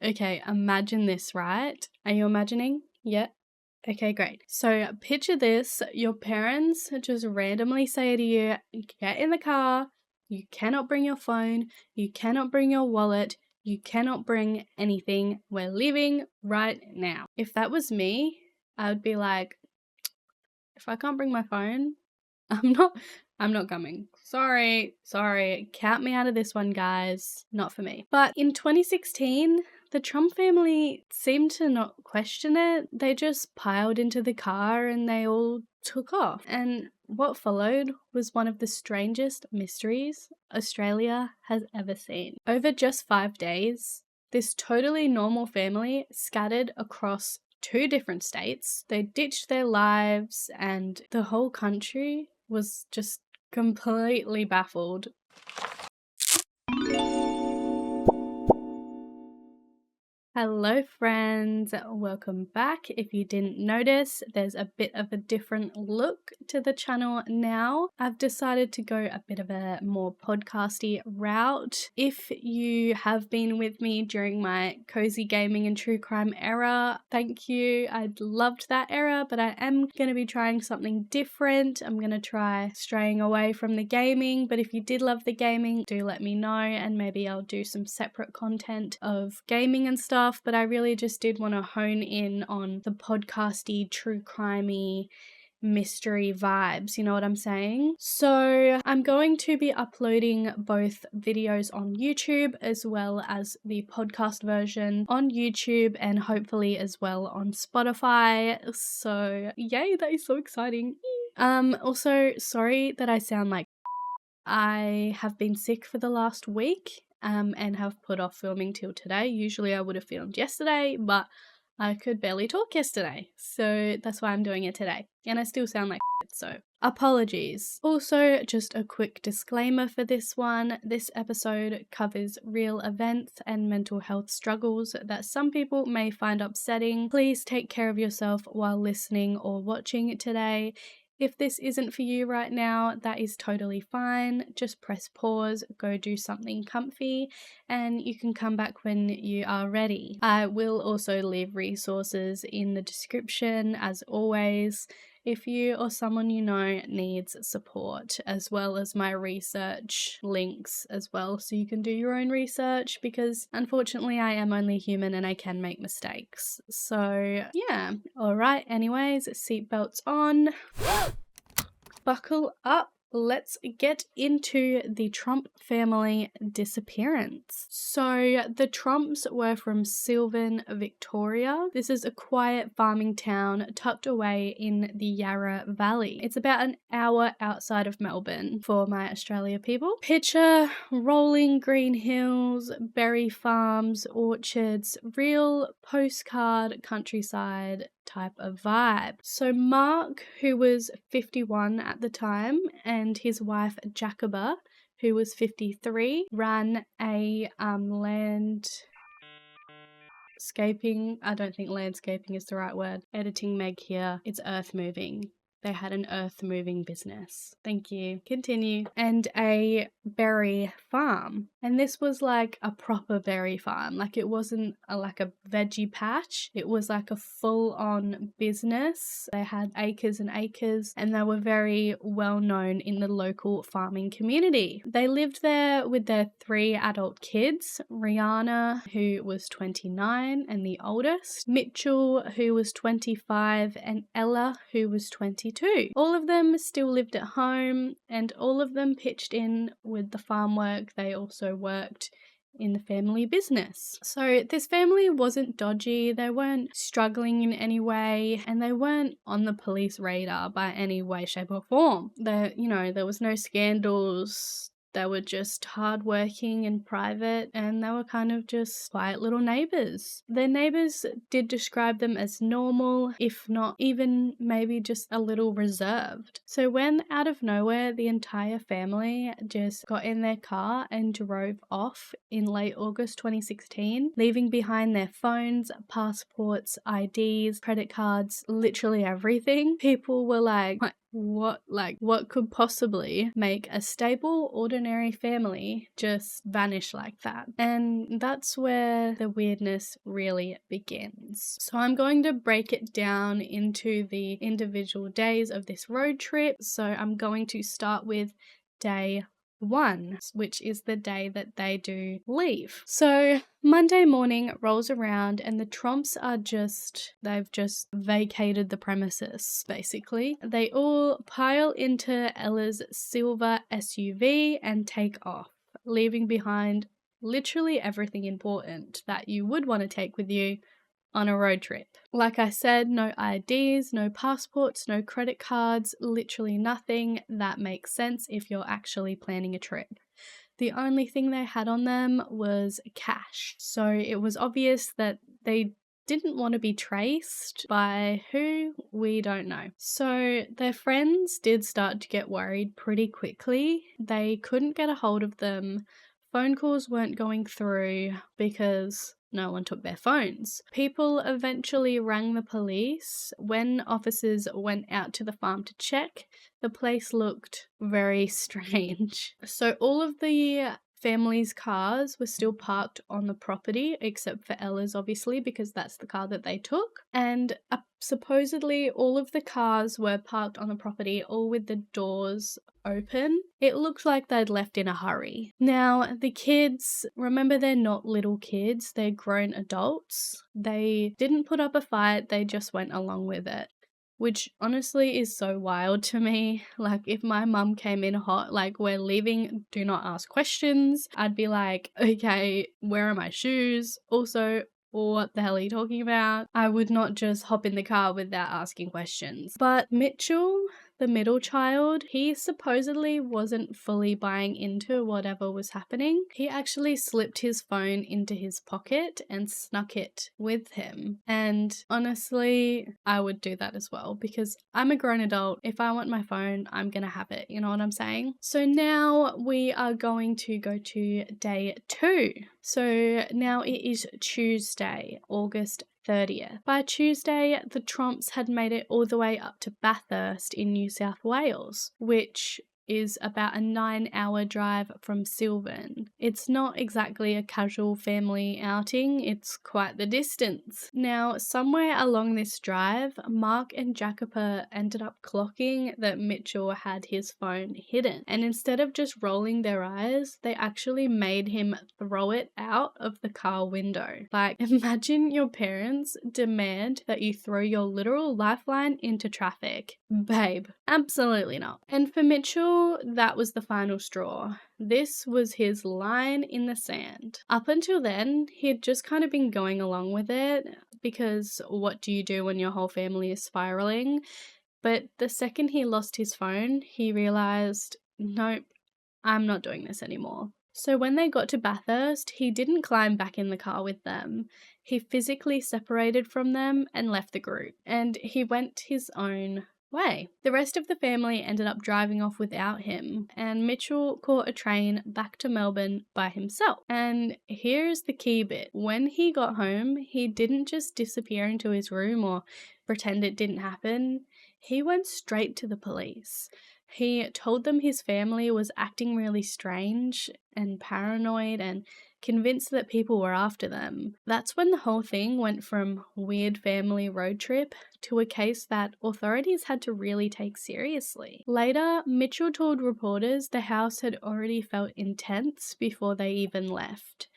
Okay, imagine this, right? Are you imagining? Yeah. Okay, great. So picture this, your parents just randomly say to you, get in the car, you cannot bring your phone, you cannot bring your wallet, you cannot bring anything, we're leaving right now. If that was me, I would be like, if I can't bring my phone, I'm not coming. Sorry, count me out of this one, guys. Not for me. But in 2016, the Trump family seemed to not question it. They just piled into the car and they all took off. And what followed was one of the strangest mysteries Australia has ever seen. Over just 5 days, this totally normal family scattered across 2 different states. They ditched their lives and the whole country was just completely baffled. Hello friends, welcome back. If you didn't notice, there's a bit of a different look to the channel now. I've decided to go a bit of a more podcasty route. If you have been with me during my cozy gaming and true crime era, thank you. I loved that era, but I am going to be trying something different. I'm going to try straying away from the gaming, but if you did love the gaming, do let me know and maybe I'll do some separate content of gaming and stuff. But I really just did want to hone in on the podcasty, true crimey, mystery vibes, you know what I'm saying? So I'm going to be uploading both videos on YouTube as well as the podcast version on YouTube and hopefully as well on Spotify. So yay, that is so exciting. Also, sorry that I sound like I have been sick for the last week. And have put off filming till today. Usually I would have filmed yesterday, but I could barely talk yesterday, so that's why I'm doing it today. And I still sound like shit, so apologies. Also, just a quick disclaimer for this one. This episode covers real events and mental health struggles that some people may find upsetting. Please take care of yourself while listening or watching today. If this isn't for you right now, that is totally fine. Just press pause, go do something comfy, and you can come back when you are ready. I will also leave resources in the description as always if you or someone you know needs support, as well as my research links as well, so you can do your own research because unfortunately I am only human and I can make mistakes. So yeah, alright, anyways, seatbelts on, buckle up. Let's get into the Tromp family disappearance. So the Tromps were from Silvan, Victoria. This is a quiet farming town tucked away in the Yarra Valley. It's about an hour outside of Melbourne for my Australia people. Picture rolling green hills, berry farms, orchards, real postcard countryside type of vibe. So Mark, who was 51 at the time, and his wife Jacoba, who was 53, ran a landscaping, I don't think landscaping is the right word. Editing Meg here. It's earth moving. They had an earth moving business. Thank you. Continue. And a berry farm. And this was like a proper berry farm. Like it wasn't like a veggie patch. It was like a full on business. They had acres and acres and they were very well known in the local farming community. They lived there with their 3 adult kids, Rihanna, who was 29 and the oldest, Mitchell, who was 25, and Ella, who was 22. All of them still lived at home and all of them pitched in with the farm work. They also worked in the family business. So this family wasn't dodgy, they weren't struggling in any way, and they weren't on the police radar by any way, shape or form. There was no scandals. They were just hardworking and private, and they were kind of just quiet little neighbours. Their neighbours did describe them as normal, if not even maybe just a little reserved. So when out of nowhere the entire family just got in their car and drove off in late August 2016, leaving behind their phones, passports, IDs, credit cards, literally everything, people were like, what could possibly make a stable, ordinary family just vanish like that? And that's where the weirdness really begins. So I'm going to break it down into the individual days of this road trip. So I'm going to start with day 1, which is the day that they do leave. So Monday morning rolls around and the Tromps they've just vacated the premises, basically. They all pile into Ella's silver SUV and take off, leaving behind literally everything important that you would want to take with you on a road trip. Like I said, no IDs, no passports, no credit cards, literally nothing that makes sense if you're actually planning a trip. The only thing they had on them was cash. So it was obvious that they didn't want to be traced by who, we don't know. So their friends did start to get worried pretty quickly. They couldn't get a hold of them. Phone calls weren't going through because no one took their phones. People eventually rang the police. When officers went out to the farm to check, the place looked very strange. So all of the family's cars were still parked on the property, except for Ella's, obviously, because that's the car that they took. And supposedly all of the cars were parked on the property, all with the doors open. It looked like they'd left in a hurry. Now, the kids, remember, they're not little kids, they're grown adults. They didn't put up a fight, they just went along with it. Which honestly is so wild to me. Like, if my mum came in hot, like, we're leaving, do not ask questions, I'd be like, okay, where are my shoes? Also, what the hell are you talking about? I would not just hop in the car without asking questions. But Mitchell, the middle child, he supposedly wasn't fully buying into whatever was happening. He actually slipped his phone into his pocket and snuck it with him. And honestly, I would do that as well because I'm a grown adult. If I want my phone, I'm gonna have it. You know what I'm saying? So now we are going to go to day 2. So now it is Tuesday, August 30th. By Tuesday, the Tromps had made it all the way up to Bathurst in New South Wales, which is about a 9-hour drive from Silvan. It's not exactly a casual family outing, it's quite the distance. Now, somewhere along this drive, Mark and Jacopa ended up clocking that Mitchell had his phone hidden. And instead of just rolling their eyes, they actually made him throw it out of the car window. Like, imagine your parents demand that you throw your literal lifeline into traffic. Babe, absolutely not. And for Mitchell, that was the final straw. This was his line in the sand. Up until then, he had just kind of been going along with it because what do you do when your whole family is spiraling? But the second he lost his phone, he realized, nope, I'm not doing this anymore. So when they got to Bathurst, he didn't climb back in the car with them. He physically separated from them and left the group, and he went his own way. The rest of the family ended up driving off without him, and Mitchell caught a train back to Melbourne by himself. And here's the key bit. When he got home, he didn't just disappear into his room or pretend it didn't happen. He went straight to the police. He told them his family was acting really strange and paranoid and convinced that people were after them. That's when the whole thing went from weird family road trip to a case that authorities had to really take seriously. Later, Mitchell told reporters the house had already felt intense before they even left,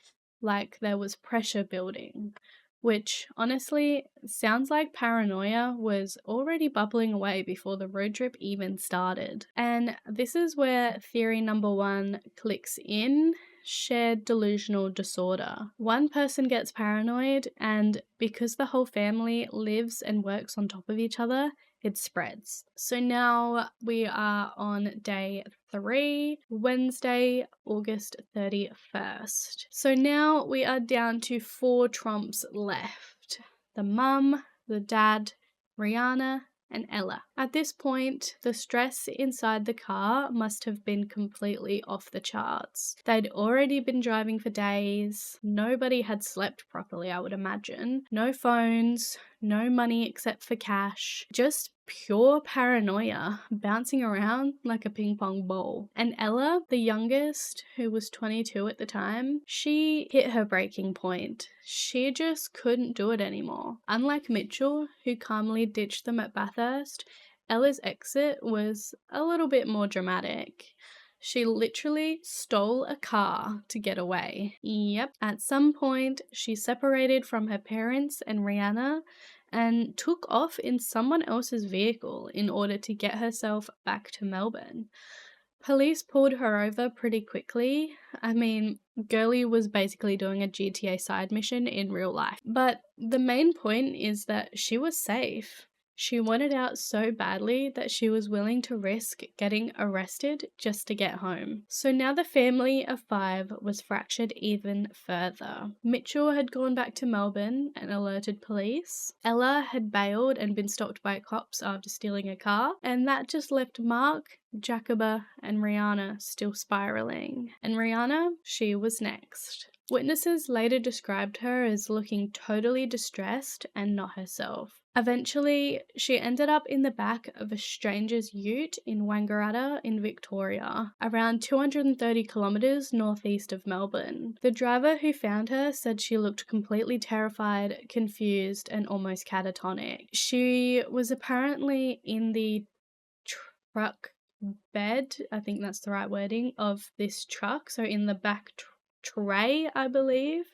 like there was pressure building. Which honestly sounds like paranoia was already bubbling away before the road trip even started. And this is where theory number 1 clicks in: shared delusional disorder. One person gets paranoid, and because the whole family lives and works on top of each other, it spreads. So now we are on day 3, Wednesday, August 31st. So now we are down to 4 Tromps left: the mum, the dad, Rihanna, and Ella. At this point, the stress inside the car must have been completely off the charts. They'd already been driving for days. Nobody had slept properly, I would imagine. No phones, no money except for cash, just pure paranoia, bouncing around like a ping pong ball. And Ella, the youngest, who was 22 at the time, she hit her breaking point. She just couldn't do it anymore. Unlike Mitchell, who calmly ditched them at Bathurst, Ella's exit was a little bit more dramatic. She literally stole a car to get away. Yep, at some point, she separated from her parents and Rihanna and took off in someone else's vehicle in order to get herself back to Melbourne. Police pulled her over pretty quickly. I mean, Girlie was basically doing a GTA side mission in real life. But the main point is that she was safe. She wanted out so badly that she was willing to risk getting arrested just to get home. So now the family of 5 was fractured even further. Mitchell had gone back to Melbourne and alerted police. Ella had bailed and been stopped by cops after stealing a car. And that just left Mark, Jacoba, and Rihanna still spiraling. And Rihanna, she was next. Witnesses later described her as looking totally distressed and not herself. Eventually, she ended up in the back of a stranger's ute in Wangaratta in Victoria, around 230 kilometres northeast of Melbourne. The driver who found her said she looked completely terrified, confused, and almost catatonic. She was apparently in the truck bed, I think that's the right wording, of this truck, so in the back tray, I believe,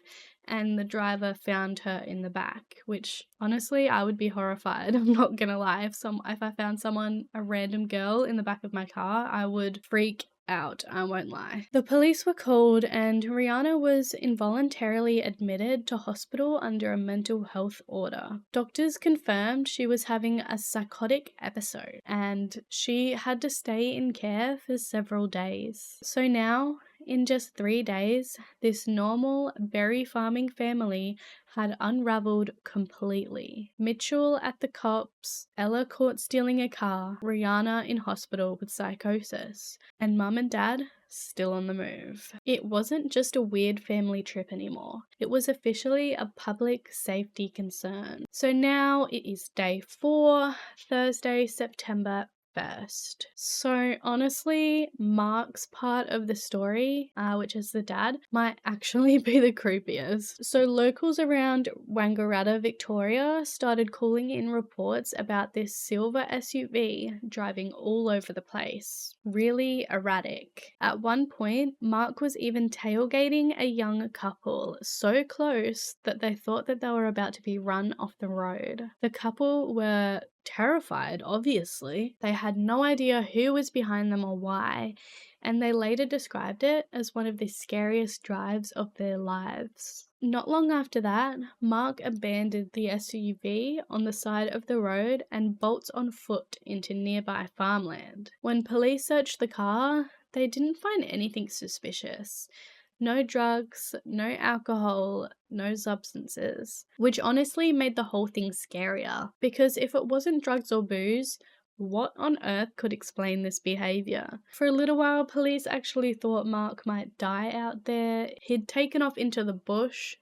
and the driver found her in the back, which honestly I would be horrified. I'm not gonna lie. If I found a random girl in the back of my car, I would freak out, I won't lie. The police were called and Rihanna was involuntarily admitted to hospital under a mental health order. Doctors confirmed she was having a psychotic episode and she had to stay in care for several days. So now, in just 3 days, this normal berry farming family had unraveled completely. Mitchell at the cops, Ella caught stealing a car, Rihanna in hospital with psychosis, and Mum and Dad still on the move. It wasn't just a weird family trip anymore. It was officially a public safety concern. So now it is day 4, Thursday, September 1st. So honestly, Mark's part of the story, which is the dad, might actually be the creepiest. So locals around Wangaratta, Victoria started calling in reports about this silver SUV driving all over the place. Really erratic. At one point, Mark was even tailgating a young couple so close that they thought that they were about to be run off the road. The couple were terrified, obviously. They had no idea who was behind them or why, and they later described it as one of the scariest drives of their lives. Not long after that, Mark abandoned the SUV on the side of the road and bolts on foot into nearby farmland. When police searched the car, they didn't find anything suspicious. No drugs, no alcohol, no substances, which honestly made the whole thing scarier, because if it wasn't drugs or booze, what on earth could explain this behaviour? For a little while, police actually thought Mark might die out there. He'd taken off into the bush,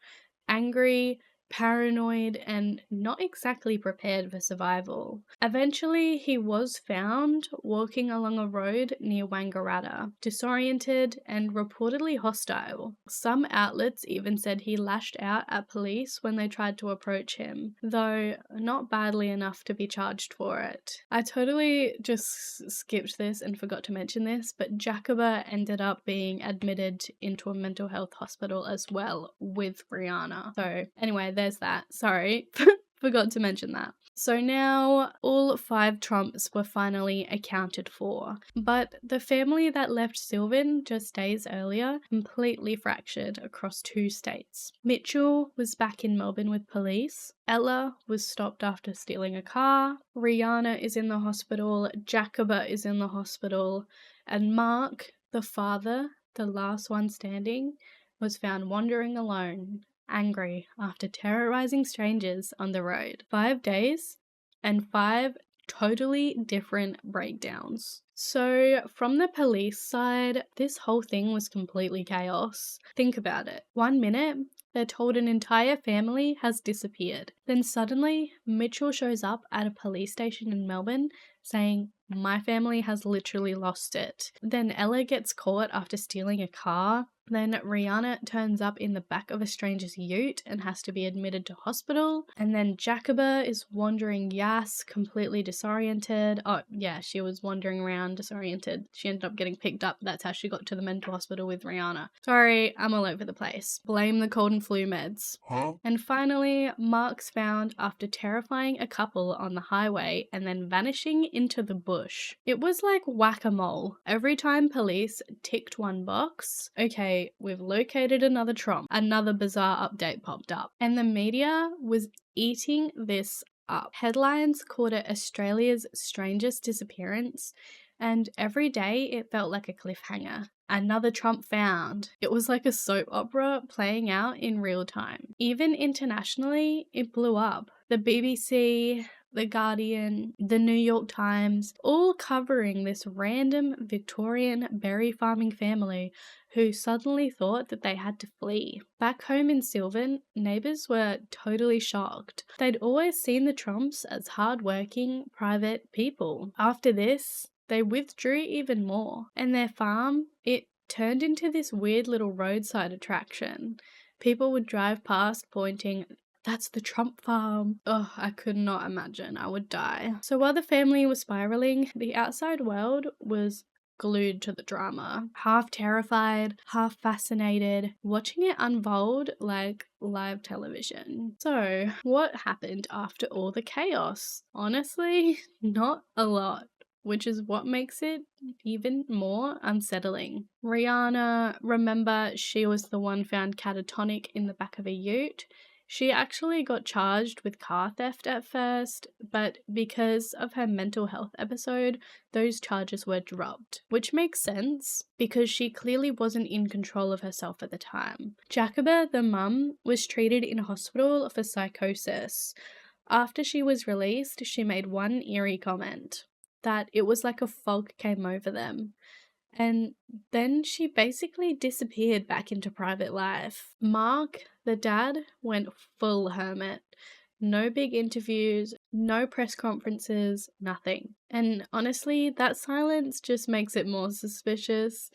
angry, paranoid, and not exactly prepared for survival. Eventually, he was found walking along a road near Wangaratta, disoriented and reportedly hostile. Some outlets even said he lashed out at police when they tried to approach him, though not badly enough to be charged for it. I totally just skipped this and forgot to mention this, but Jacoba ended up being admitted into a mental health hospital as well with Rihanna. So anyway, there's that. Sorry, forgot to mention that. So now all 5 Tromps were finally accounted for, but the family that left Silvan just days earlier completely fractured across 2 states. Mitchell was back in Melbourne with police. Ella was stopped after stealing a car. Rihanna is in the hospital. Jacoba is in the hospital. And Mark, the father, the last one standing, was found wandering alone, angry after terrorizing strangers on the road. 5 days and 5 totally different breakdowns. So from the police side, this whole thing was completely chaos. Think about it. 1 minute, they're told an entire family has disappeared. Then suddenly, Mitchell shows up at a police station in Melbourne saying, "My family has literally lost it." Then Ella gets caught after stealing a car. Then Rihanna turns up in the back of a stranger's ute and has to be admitted to hospital. And then Jacoba is wandering Yas, completely disoriented. Oh yeah, she was wandering around disoriented. She ended up getting picked up. That's how she got to the mental hospital with Rihanna. Sorry, I'm all over the place. Blame the cold and flu meds. Huh? And finally, Mark's found after terrifying a couple on the highway and then vanishing into the bush. It was like whack-a-mole. Every time police ticked one box, okay, we've located another Tromp. Another bizarre update popped up. And the media was eating this up. Headlines called it Australia's strangest disappearance, and every day it felt like a cliffhanger. Another Tromp found. It was like a soap opera playing out in real time. Even internationally, it blew up. The BBC, The Guardian, The New York Times, all covering this random Victorian berry farming family who suddenly thought that they had to flee. Back home in Silvan, neighbours were totally shocked. They'd always seen the Tromps as hard-working, private people. After this, they withdrew even more, and their farm, it turned into this weird little roadside attraction. People would drive past pointing, "That's the Tromp farm." Oh, I could not imagine. I would die. So while the family was spiraling, the outside world was glued to the drama. Half terrified, half fascinated, watching it unfold like live television. So, what happened after all the chaos? Honestly, not a lot, which is what makes it even more unsettling. Rihanna, remember, she was the one found catatonic in the back of a ute. She actually got charged with car theft at first, but because of her mental health episode, those charges were dropped, which makes sense because she clearly wasn't in control of herself at the time. Jacoba, the mum, was treated in hospital for psychosis. After she was released, she made one eerie comment, that it was like a fog came over them. And then she basically disappeared back into private life. Mark, the dad, went full hermit. No big interviews, no press conferences, nothing. And honestly, that silence just makes it more suspicious,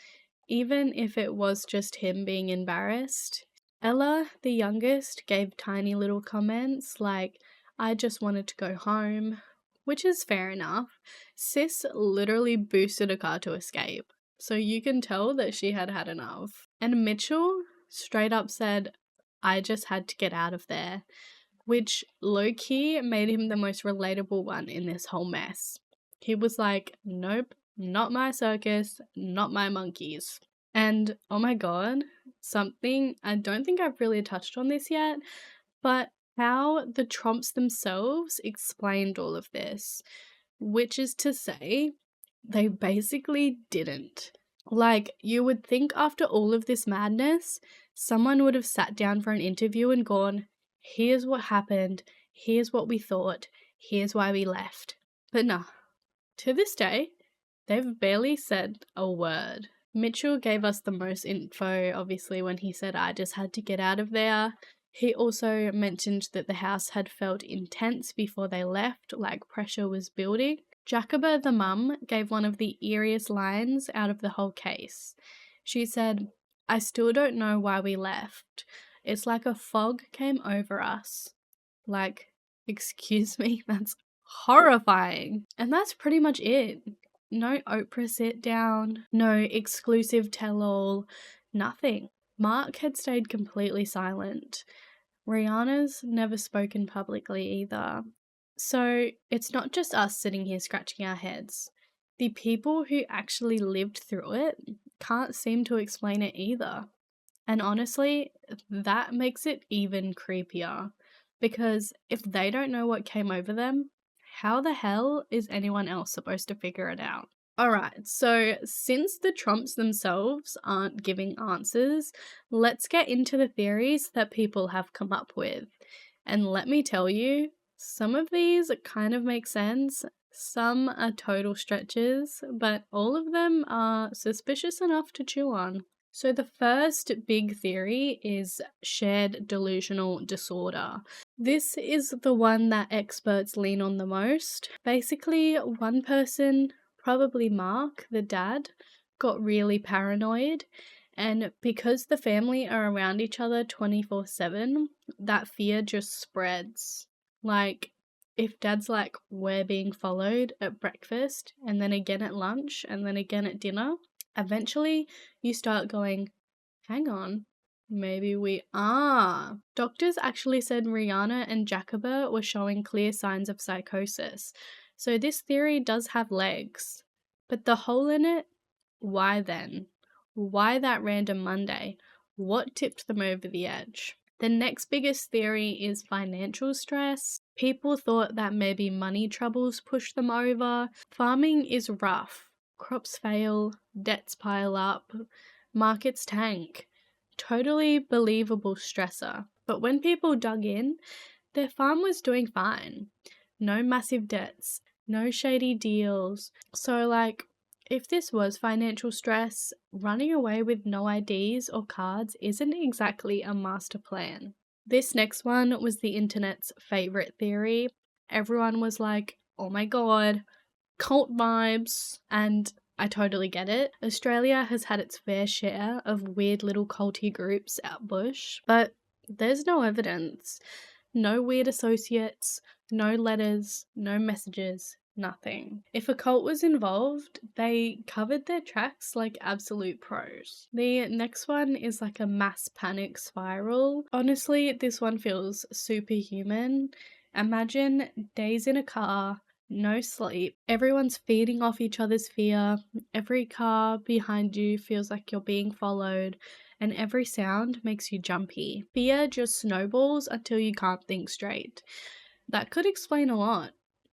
even if it was just him being embarrassed. Ella, the youngest, gave tiny little comments like, "I just wanted to go home," which is fair enough. Sis literally boosted a car to escape, so you can tell that she had had enough. And Mitchell straight up said, "I just had to get out of there," which low-key made him the most relatable one in this whole mess. He was like, "Nope, not my circus, not my monkeys." And oh my god, something, I don't think I've really touched on this yet, but how the Tromps themselves explained all of this, which is to say, they basically didn't. Like, you would think after all of this madness, someone would have sat down for an interview and gone, "Here's what happened, here's what we thought, here's why we left." But nah, to this day, they've barely said a word. Mitchell gave us the most info, obviously, when he said, "I just had to get out of there." He also mentioned that the house had felt intense before they left, like pressure was building. Jacoba, the mum, gave one of the eeriest lines out of the whole case. She said, "I still don't know why we left. It's like a fog came over us." Like, excuse me, that's horrifying. And that's pretty much it. No Oprah sit down, no exclusive tell-all, nothing. Mark had stayed completely silent. Rihanna's never spoken publicly either. So it's not just us sitting here scratching our heads. The people who actually lived through it can't seem to explain it either. And honestly, that makes it even creepier. Because if they don't know what came over them, how the hell is anyone else supposed to figure it out? Alright, so since the Tromps themselves aren't giving answers, let's get into the theories that people have come up with. And let me tell you, some of these kind of make sense, some are total stretches, but all of them are suspicious enough to chew on. So the first big theory is shared delusional disorder. This is the one that experts lean on the most. Basically, one person, probably Mark, the dad, got really paranoid, and because the family are around each other 24/7, that fear just spreads. Like, if dad's like, we're being followed at breakfast, and then again at lunch, and then again at dinner, eventually you start going, hang on, maybe we are. Doctors actually said Rihanna and Jacoba were showing clear signs of psychosis. So this theory does have legs. But the hole in it? Why then? Why that random Monday? What tipped them over the edge? The next biggest theory is financial stress. People thought that maybe money troubles pushed them over. Farming is rough. Crops fail, debts pile up, markets tank. Totally believable stressor. But when people dug in, their farm was doing fine. No massive debts, no shady deals. So, like, if this was financial stress, running away with no IDs or cards isn't exactly a master plan. This next one was the internet's favorite theory. Everyone was like, oh my god, cult vibes. And I totally get it. Australia has had its fair share of weird little culty groups out bush, but there's no evidence. No weird associates, no letters, no messages, nothing. If a cult was involved, they covered their tracks like absolute pros. The next one is like a mass panic spiral. Honestly, this one feels superhuman. Imagine days in a car, no sleep. Everyone's feeding off each other's fear. Every car behind you feels like you're being followed, and every sound makes you jumpy. Fear just snowballs until you can't think straight. That could explain a lot,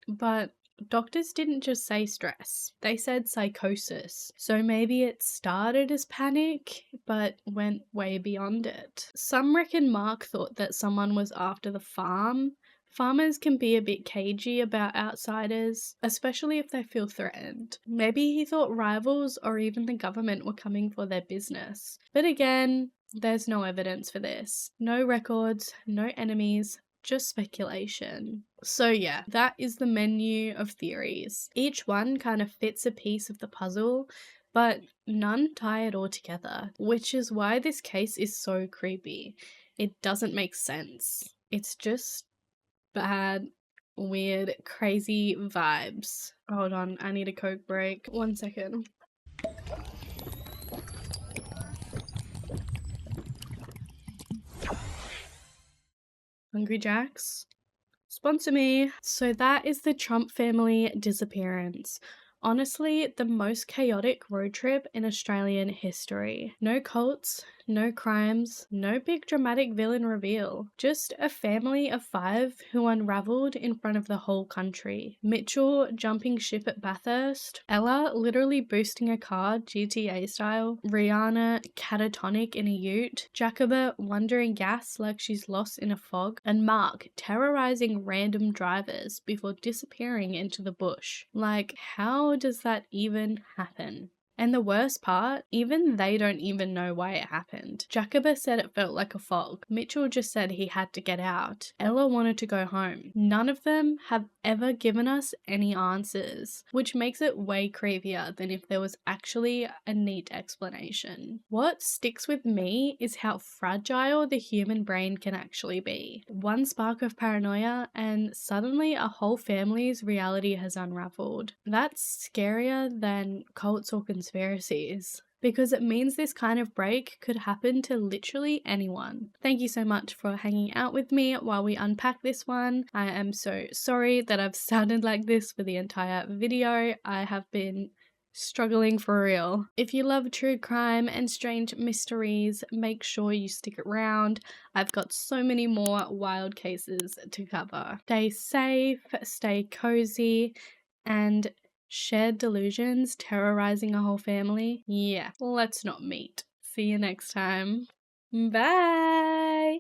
but doctors didn't just say stress, they said psychosis. So maybe it started as panic, but went way beyond it. Some reckon Mark thought that someone was after the farm. Farmers can be a bit cagey about outsiders, especially if they feel threatened. Maybe he thought rivals or even the government were coming for their business. But again, there's no evidence for this. No records, no enemies, just speculation. So yeah, that is the menu of theories. Each one kind of fits a piece of the puzzle, but none tie it all together, which is why this case is so creepy. It doesn't make sense. It's just bad, weird, crazy vibes. Hold on, I need a Coke break. 1 second. Hungry Jacks? Sponsor me. So that is the Tromp family disappearance. Honestly, the most chaotic road trip in Australian history. No cults, no crimes, no big dramatic villain reveal. Just a family of 5 who unravelled in front of the whole country. Mitchell jumping ship at Bathurst, Ella literally boosting a car GTA style, Rihanna catatonic in a ute, Jacoba wandering gas like she's lost in a fog, and Mark terrorising random drivers before disappearing into the bush. Like, how does that even happen? And the worst part, even they don't even know why it happened. Jacoba said it felt like a fog. Mitchell just said he had to get out. Ella wanted to go home. None of them have ever given us any answers, which makes it way creepier than if there was actually a neat explanation. What sticks with me is how fragile the human brain can actually be. One spark of paranoia and suddenly a whole family's reality has unraveled. That's scarier than cults or conspiracies, because it means this kind of break could happen to literally anyone. Thank you so much for hanging out with me while we unpack this one. I am so sorry that I've sounded like this for the entire video. I have been struggling for real. If you love true crime and strange mysteries, make sure you stick around. I've got so many more wild cases to cover. Stay safe, stay cozy, and shared delusions terrorizing a whole family? Yeah, let's not meet. See you next time. Bye!